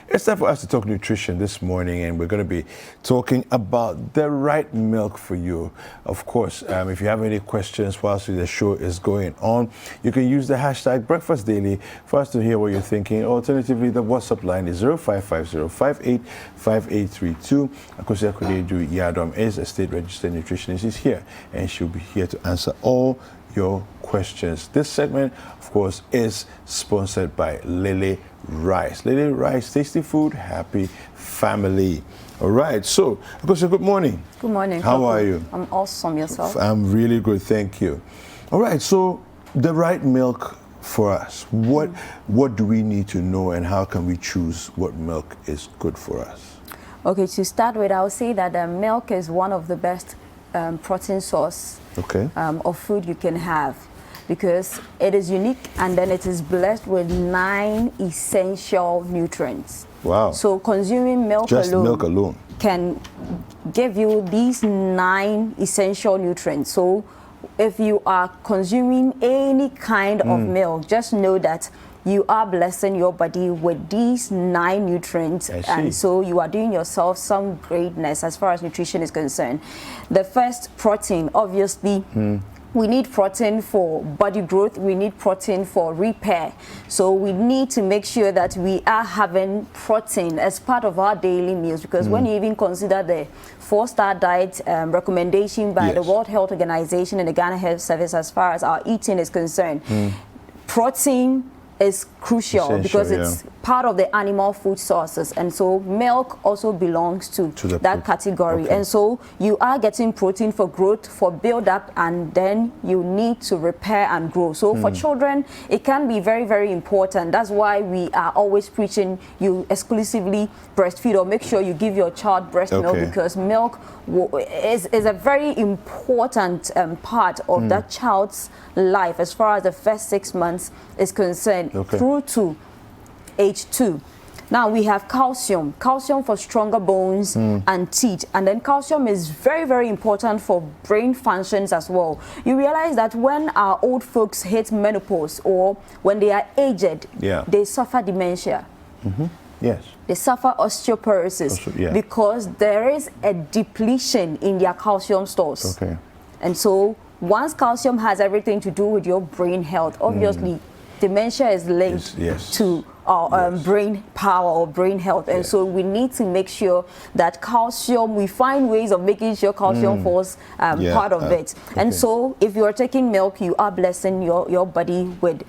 It's time for us to talk nutrition this morning, and we're going to be talking about the right milk for you. Of course, if you have any questions whilst the show is going on, you can use the hashtag BreakfastDaily for us to hear what you're thinking. Alternatively, the WhatsApp line is 0550585832. Akosia Kodeju Yadom is a state registered nutritionist. She's here, and she'll be here to answer all your questions. This segment, of course, is sponsored by Lily Rice. Lily Rice, tasty food, happy family. All right, so, Akosia, good morning. Good morning. How are you? I'm awesome. Yourself? I'm really good, thank you. All right, so the right milk for us. What do we need to know, and how can we choose what milk is good for us? Okay, to start with, I would say that milk is one of the best protein source of food you can have, because it is unique and then it is blessed with 9 essential nutrients. Wow. So consuming milk alone can give you these 9 essential nutrients. So if you are consuming any kind of milk, just know that you are blessing your body with these 9 nutrients, and so you are doing yourself some greatness as far as nutrition is concerned. The first, protein, obviously. We need protein for body growth. We need protein for repair. So we need to make sure that we are having protein as part of our daily meals, because when you even consider the 4-star diet recommendation by the World Health Organization and the Ghana Health Service as far as our eating is concerned, protein is crucial because it's part of the animal food sources, and so milk also belongs to that category. And so you are getting protein for growth, for build up, and then you need to repair and grow. So for children, it can be very, very important. That's why we are always preaching you exclusively breastfeed, or make sure you give your child breast milk, because milk is a very important part of that child's life as far as the first 6 months is concerned, through to age 2. Now we have calcium for stronger bones and teeth, and then calcium is very, very important for brain functions as well. You realize that when our old folks hit menopause, or when they are aged, they suffer dementia. Yes. They suffer osteoporosis because there is a depletion in their calcium stores. And so once calcium has everything to do with your brain health, obviously dementia is linked to our brain power or brain health. And so we need to make sure that calcium, we find ways of making sure calcium falls part of it. And so if you are taking milk, you are blessing your body with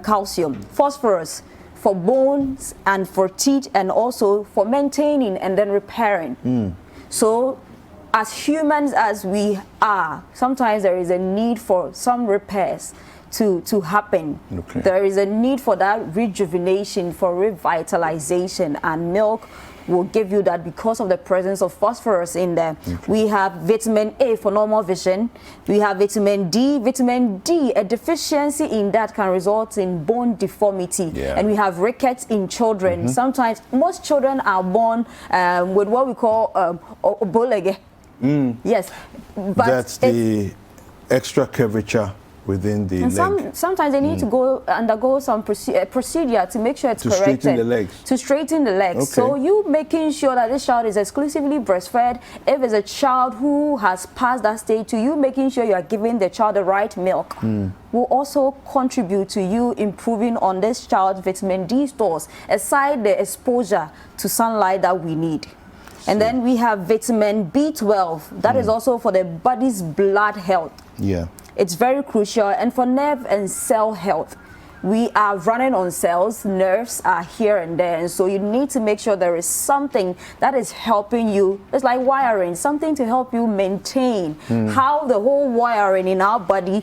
calcium. Phosphorus for bones and for teeth, and also for maintaining and then repairing. So as humans as we are, sometimes there is a need for some repairs to happen. There is a need for that rejuvenation, for revitalization, and milk will give you that because of the presence of phosphorus in there. We have vitamin A for normal vision. We have vitamin D. Vitamin D, a deficiency in that can result in bone deformity. And we have rickets in children. Sometimes, most children are born with what we call obolege. Yes, but that's the extra curvature within the leg. Sometimes they need to undergo some procedure to make sure it's corrected. Straighten the legs. To straighten the legs. So you making sure that this child is exclusively breastfed. If it's a child who has passed that stage, to you making sure you are giving the child the right milk will also contribute to you improving on this child's vitamin D stores, aside the exposure to sunlight that we need. And then we have vitamin B12. That is also for the body's blood health. It's very crucial, and for nerve and cell health. We are running on cells, nerves are here and there, and so you need to make sure there is something that is helping you. It's like wiring, something to help you maintain how the whole wiring in our body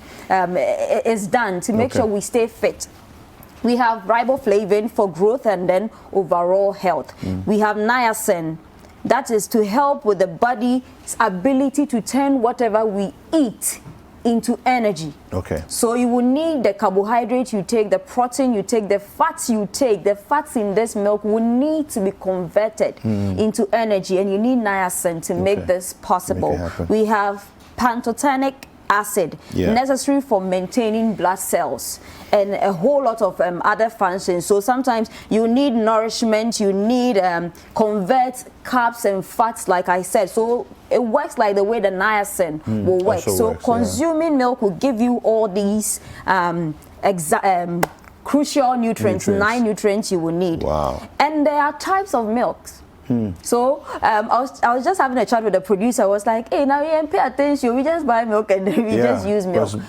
is done to make sure we stay fit. We have riboflavin for growth and then overall health. We have niacin. That is to help with the body's ability to turn whatever we eat into energy. So you will need the carbohydrate you take, the protein you take, the fats you take. The fats in this milk will need to be converted into energy, and you need niacin to make this possible. We have pantothenic acid necessary for maintaining blood cells and a whole lot of other functions. So sometimes you need nourishment, you need convert carbs and fats, like I said. So it works like the way the niacin will work. So consuming milk will give you all these crucial nutrients, 9 nutrients you will need. Wow. And there are types of milks. So I was just having a chat with the producer. I was like, hey, now you pay attention. We just buy milk and then we just use milk.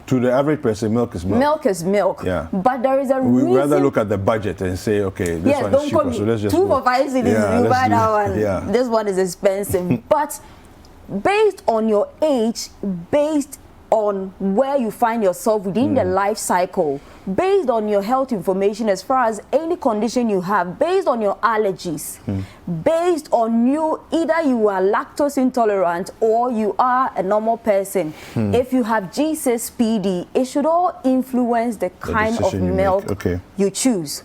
To the average person, milk is milk. Milk is milk. Yeah. But there is a reason. We'd rather look at the budget and say, okay, this one is cheaper, so let's just 2 for 5 cedis, you buy that one. Yeah. This one is expensive. But based on your age, based on where you find yourself within the life cycle, based on your health information as far as any condition you have, based on your allergies, based on you, either you are lactose intolerant or you are a normal person, if you have G6PD, it should all influence the kind of milk you choose.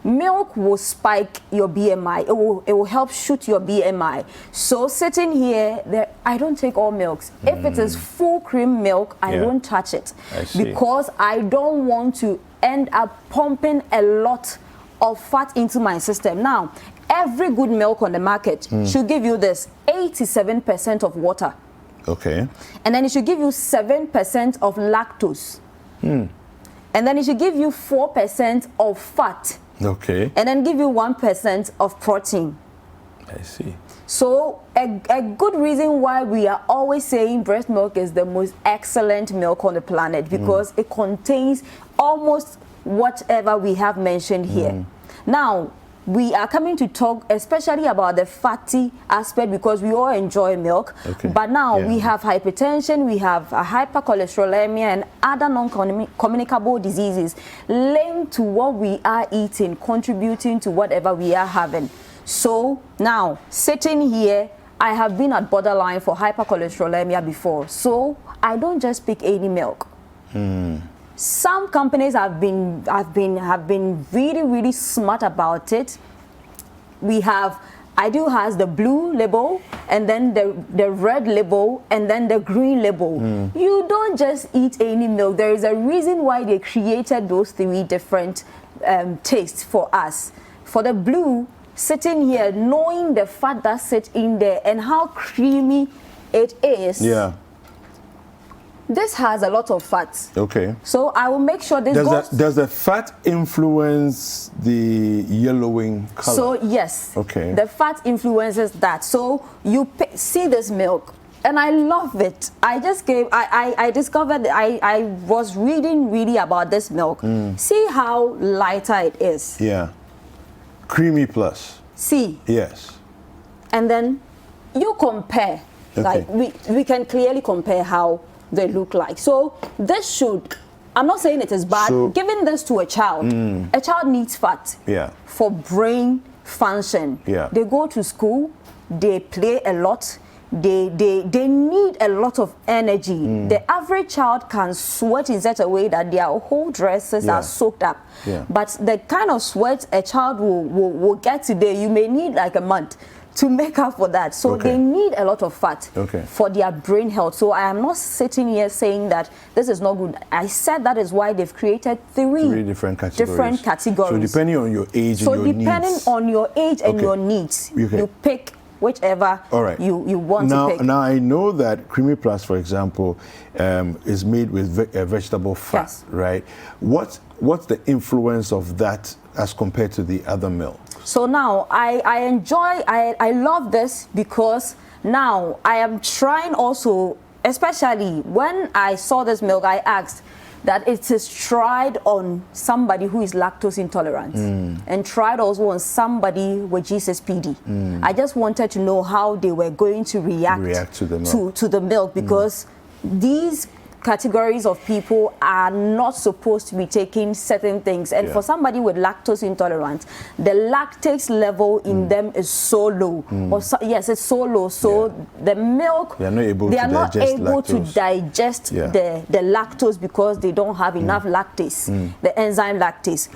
Milk will spike your BMI. It will help shoot your BMI. So sitting here, I don't take all milks. If it is full cream milk, I won't touch it because I don't want to end up pumping a lot of fat into my system. Now, every good milk on the market should give you this 87% of water. Okay. And then it should give you 7% of lactose. And then it should give you 4% of fat. Okay. And then give you 1% of protein. I see. So a good reason why we are always saying breast milk is the most excellent milk on the planet, because it contains almost whatever we have mentioned here. Now, we are coming to talk especially about the fatty aspect because we all enjoy milk. But now we have hypertension, we have hypercholesterolemia and other non-communicable diseases linked to what we are eating, contributing to whatever we are having. So now, sitting here, I have been at borderline for hypercholesterolemia before. So I don't just pick any milk. Some companies have been really, really smart about it. We have, Ideal has the blue label, and then the red label, and then the green label. You don't just eat any milk. There is a reason why they created those 3 different tastes for us. For the blue, sitting here, knowing the fat that sits in there and how creamy it is. Yeah. This has a lot of fat. Okay. So I will make sure this does the fat influence the yellowing color? So yes. Okay. The fat influences that. So you see this milk, and I love it. I discovered, I was reading really about this milk. See how lighter it is. Yeah. Creamy plus. See. Yes. And then you compare. Like we can clearly compare how they look like. So this should, I'm not saying it is bad, giving this to a child needs fat for brain function. They go to school, they play a lot, they need a lot of energy. The average child can sweat in such a way that their whole dresses are soaked up. But the kind of sweat a child will get today, you may need like a month to make up for that. So they need a lot of fat for their brain health. So I am not sitting here saying that this is not good. I said that is why they've created 3 different categories. So depending on your age and your needs. So depending on your age and your needs, you pick whichever you want to pick. Now I know that Creamy Plus, for example, is made with vegetable fat, right? What's the influence of that as compared to the other milk? So now I love this because now I am trying also, especially when I saw this milk, I asked that it is tried on somebody who is lactose intolerant and tried also on somebody with G6PD. I just wanted to know how they were going to react to the milk because these categories of people are not supposed to be taking certain things, and for somebody with lactose intolerance, the lactase level in them is so low. Yes, it's so low. So the milk, they are not able to digest the lactose because they don't have enough lactase, the enzyme lactase.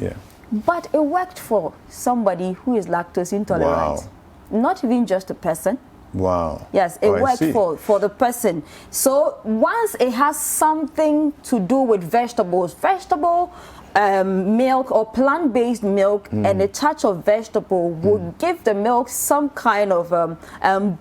But it worked for somebody who is lactose intolerant. Not even just a person. Wow. Yes, it works for the person. So once it has something to do with vegetables, milk or plant-based milk and a touch of vegetable will give the milk some kind of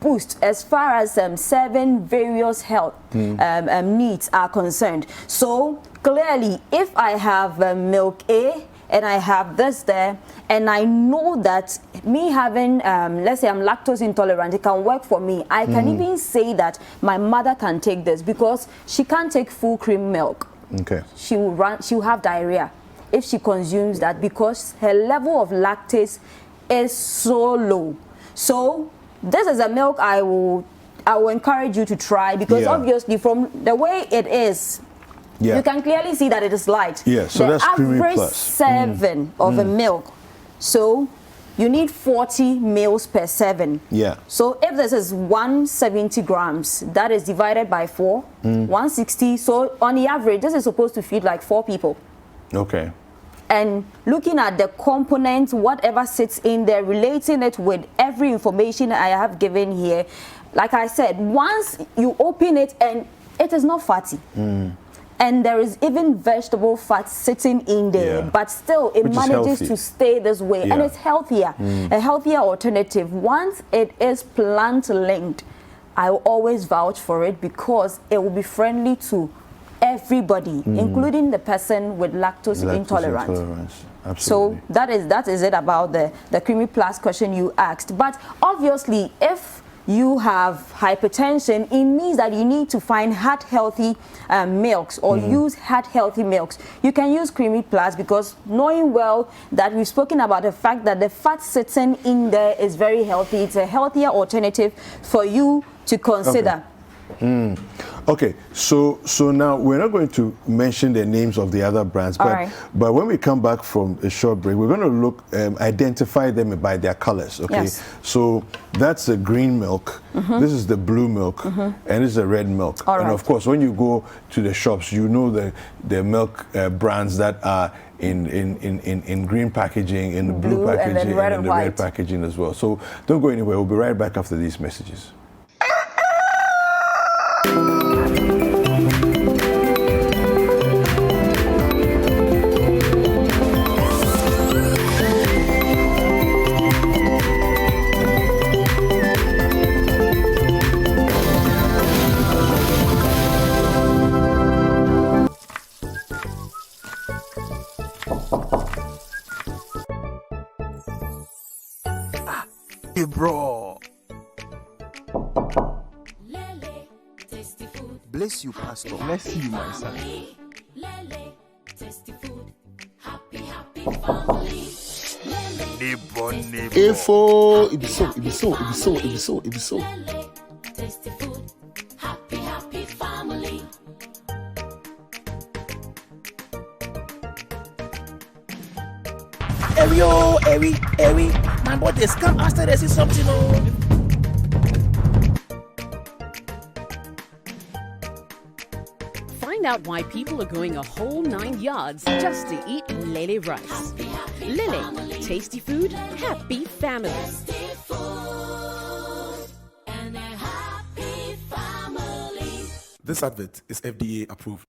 boost as far as serving various health needs are concerned. So clearly, if I have milk A and I have this there, and I know that me having, let's say I'm lactose intolerant, it can work for me. I can even say that my mother can take this because she can't take full cream milk. Okay. She will have diarrhea if she consumes that because her level of lactase is so low. So this is a milk I will encourage you to try because obviously from the way it is, you can clearly see that it is light. Yeah, so that's Creamy average Plus. serving of a milk. So you need 40 mils per serving. Yeah. So if this is 170 grams, that is divided by 4, 160. So on the average, this is supposed to feed like 4 people. Okay. And looking at the components, whatever sits in there, relating it with every information I have given here, like I said, once you open it and it is not fatty. And there is even vegetable fat sitting in there, but still it manages to stay this way, and it's healthier, a healthier alternative. Once it is plant linked, I will always vouch for it because it will be friendly to everybody, including the person with lactose intolerance. Absolutely. So that is it about the Creamy Plus question you asked. But obviously, if you have hypertension, it means that you need to find heart-healthy milks or use heart-healthy milks. You can use Creamy Plus because knowing well that we've spoken about the fact that the fat sitting in there is very healthy. It's a healthier alternative for you to consider. Okay, so now we're not going to mention the names of the other brands, but when we come back from a short break, we're going to look identify them by their colors. Okay, so that's the green milk, this is the blue milk, and this is the red milk. And of course, when you go to the shops, you know the milk brands that are in green packaging, in blue packaging, and in the red packaging as well. So don't go anywhere. We'll be right back after these messages. Bro. Bless you, Pastor. Bless you, my son. Ifo, it be so. Every. My body scam after this is something. Find out why people are going a whole 9 yards just to eat Lele rice. Lele, tasty food, happy family. This advert is FDA approved.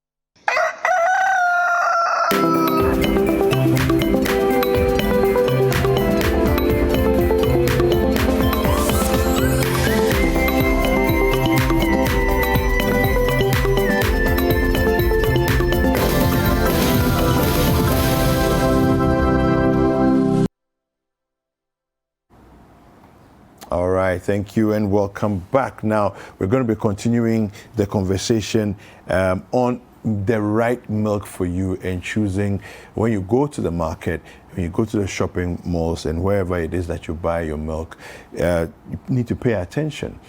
All right, thank you and welcome back. Now, we're going to be continuing the conversation on the right milk for you and choosing when you go to the market, when you go to the shopping malls and wherever it is that you buy your milk, you need to pay attention.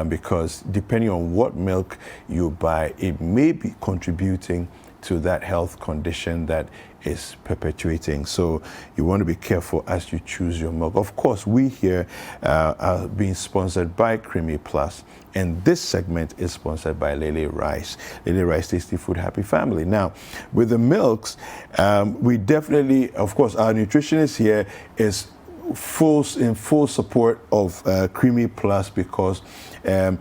Because depending on what milk you buy, it may be contributing to that health condition that is perpetuating. So you want to be careful as you choose your milk. Of course, we here are being sponsored by Creamy Plus, and this segment is sponsored by Lele Rice. Lele Rice, tasty food, happy family. Now, with the milks, we definitely, of course, our nutritionist here is in full support of Creamy Plus because it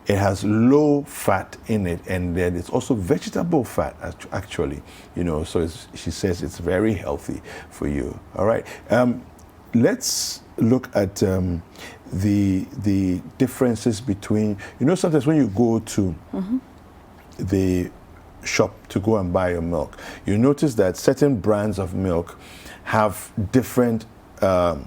has low fat in it, and then it's also vegetable fat actually. So she says it's very healthy for you. All right. Let's look at the differences between. Sometimes when you go to the shop to go and buy your milk, you notice that certain brands of milk have different color.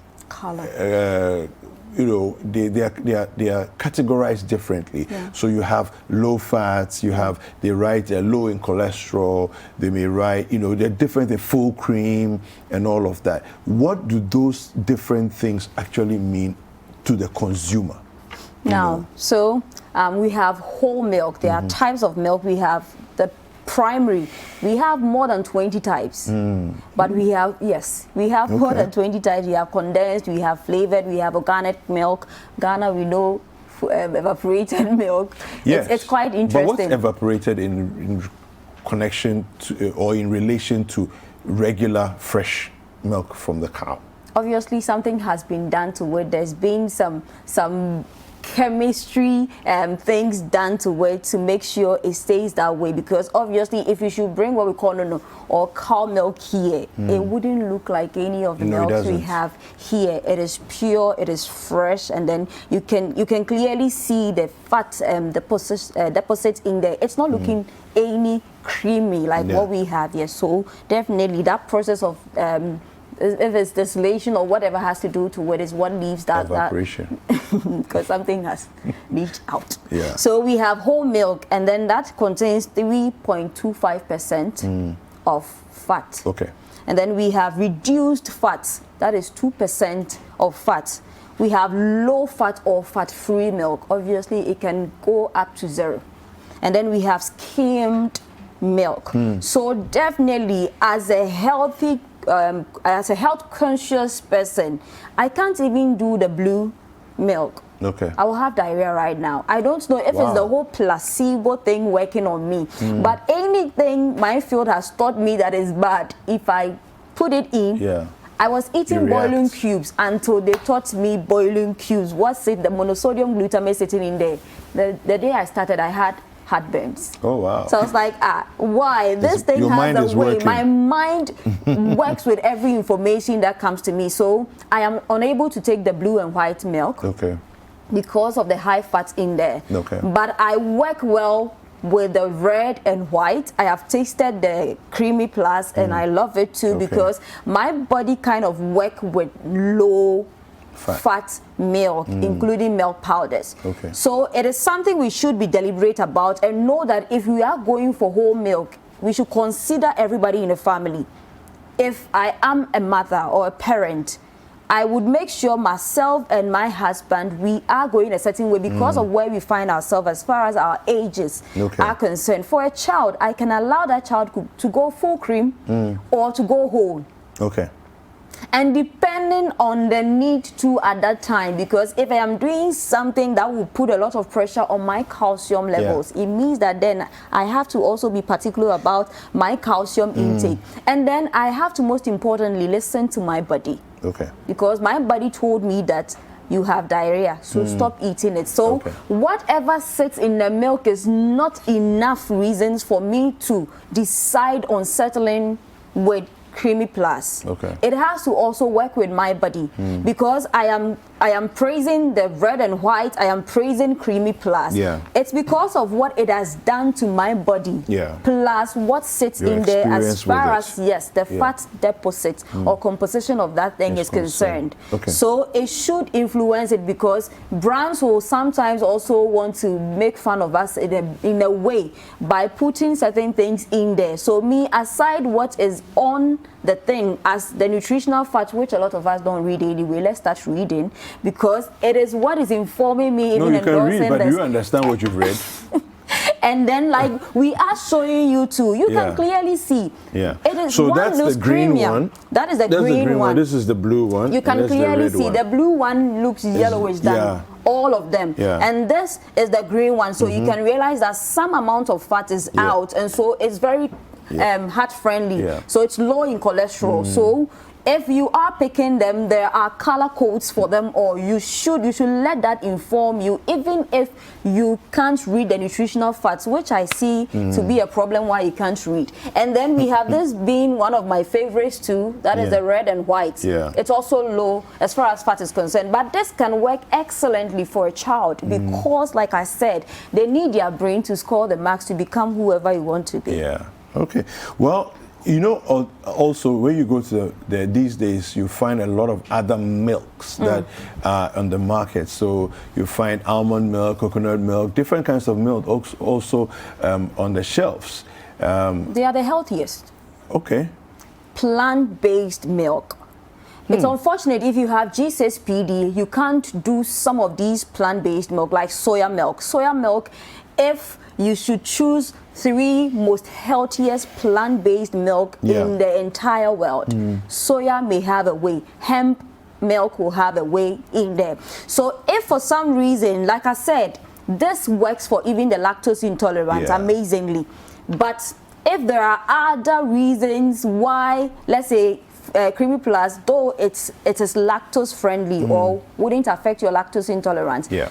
They are categorized differently. Yeah. So you have low fats, they write they're low in cholesterol, they may write, they're different in full cream and all of that. What do those different things actually mean to the consumer? Now, so we have whole milk. There are types of milk. We have the primary. We have more than 20 types. But we have more than 20 types. We have condensed, we have flavored, we have organic milk. Ghana, we know evaporated milk. Yes. It's quite interesting. But what's evaporated in connection to, or in relation to regular fresh milk from the cow? Obviously, something has been done to it. There's been some chemistry things done to it to make sure it stays that way, because obviously if you should bring what we call or cow milk here, it wouldn't look like any of the milks we have here. It is pure, it is fresh, and then you can clearly see the fat deposits in there. It's not looking any creamy like what we have here. So definitely that process of if it's distillation or whatever has to do to it is what leaves that evaporation, because something has leaked out. Yeah. So we have whole milk, and then that contains 3.25% of fat. Okay. And then we have reduced fats, that is 2% of fat. We have low fat or fat-free milk. Obviously, it can go up to 0. And then we have skimmed milk. So definitely, as a health conscious person, I can't even do the blue milk. Okay. I will have diarrhea right now. I don't know if it's the whole placebo thing working on me, but anything my field has taught me that is bad, if I put it in, I was eating boiling cubes until they taught me boiling cubes. What's it? The monosodium glutamate sitting in there. The day I started, I had heartburns. Oh wow. So I was like, why? This thing has a way. Working. My mind works with every information that comes to me. So I am unable to take the blue and white milk. Okay. Because of the high fat in there. Okay. But I work well with the red and white. I have tasted the Creamy Plus and I love it too, because my body kind of work with low fat milk, including milk powders. Okay. So it is something we should be deliberate about and know that if we are going for whole milk, we should consider everybody in the family. If I am a mother or a parent, I would make sure myself and my husband, we are going a certain way because of where we find ourselves as far as our ages are concerned. For a child, I can allow that child to go full cream or to go whole. Okay. And depending on the need to at that time, because if I am doing something that will put a lot of pressure on my calcium levels, it means that then I have to also be particular about my calcium intake. And then I have to, most importantly, listen to my body. Okay. Because my body told me that you have diarrhea, so stop eating it. So whatever sits in the milk is not enough reasons for me to decide on settling with Creamy Plus. Okay. It has to also work with my body, because I am praising the red and white, I am praising Creamy Plus. Yeah. It's because of what it has done to my body. Yeah. Plus what sits Your in there as far experience as the fat deposit or composition of that thing is concerned. Okay. So it should influence it, because brands will sometimes also want to make fun of us in a way by putting certain things in there. So me, aside what is on the thing as the nutritional facts, which a lot of us don't read anyway, let's start reading, because it is what is informing me. No, you can read, but you understand what you've read. And then, like, we are showing you too. You can clearly see. Yeah. It is so one that's looks the green creamier. one. That is the green one. This is the blue one. You can clearly see the blue one looks yellowish than all of them. Yeah. And this is the green one. So you can realize that some amount of fat is out, and so it's very heart friendly. Yeah. So it's low in cholesterol. So if you are picking them, there are color codes for them, or you should let that inform you, even if you can't read the nutritional facts, which I see to be a problem why you can't read. And then we have this being one of my favorites too, that is the red and white. Yeah. It's also low as far as fat is concerned, but this can work excellently for a child because, like I said, they need their brain to score the marks to become whoever you want to be. Yeah. Okay. Well, you know, also when you go to these days, you find a lot of other milks that are on the market. So you find almond milk, coconut milk, different kinds of milk also on the shelves. They are the healthiest. Okay. Plant-based milk. It's unfortunate if you have G6PD, you can't do some of these plant-based milk like soya milk. Soya milk, if you should choose 3 most healthiest plant-based milk in the entire world, soya may have a way. Hemp milk will have a way in there. So if for some reason, like I said, this works for even the lactose intolerant amazingly. But if there are other reasons why, let's say, Creamy Plus, though it is lactose friendly or wouldn't affect your lactose intolerance, you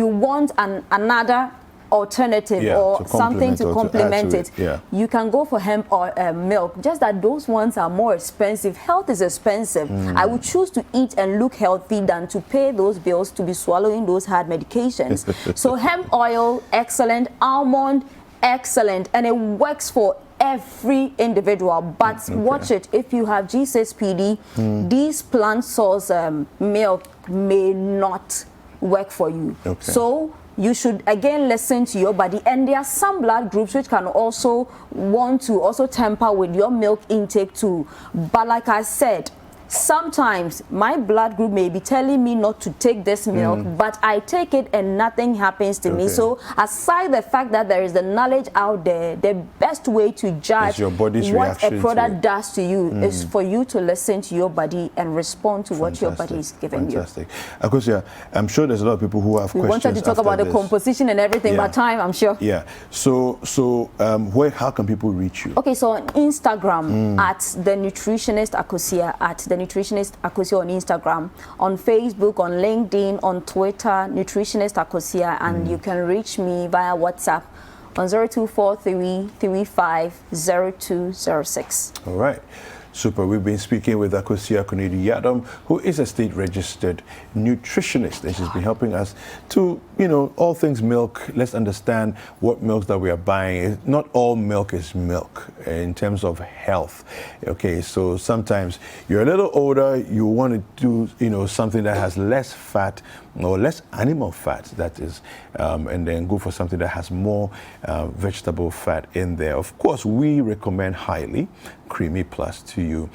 want another alternative or something to complement it. You can go for hemp or milk, just that those ones are more expensive. Health is expensive. I would choose to eat and look healthy than to pay those bills to be swallowing those hard medications. So hemp oil, excellent. Almond, excellent. And it works for every individual, but watch it, if you have G6PD, these plant source milk may not work for you. So you should again listen to your body, and there are some blood groups which can also want to also tamper with your milk intake too. But like I said, sometimes my blood group may be telling me not to take this milk, but I take it and nothing happens to me. So aside the fact that there is the knowledge out there, the best way to judge your body's what a reaction product does to you is for you to listen to your body and respond to what your body is giving you. Akosia, I'm sure there's a lot of people who have questions. We wanted to talk about the composition and everything, but time, I'm sure. Yeah. So how can people reach you? Okay, so on Instagram at the Nutritionist Akosia, at the Nutritionist Akosia on Instagram, on Facebook, on LinkedIn, on Twitter, Nutritionist Akosia, and you can reach me via WhatsApp on 0243 350206. All right. Super. We've been speaking with Akosia Konadu-Yiadom, who is a state-registered nutritionist, and she's been helping us to, all things milk. Let's understand what milks that we are buying. Not all milk is milk in terms of health. Okay, so sometimes you're a little older, you want to do, something that has less fat or less animal fat, that is, and then go for something that has more vegetable fat in there. Of course, we recommend highly Creamy Plus to you.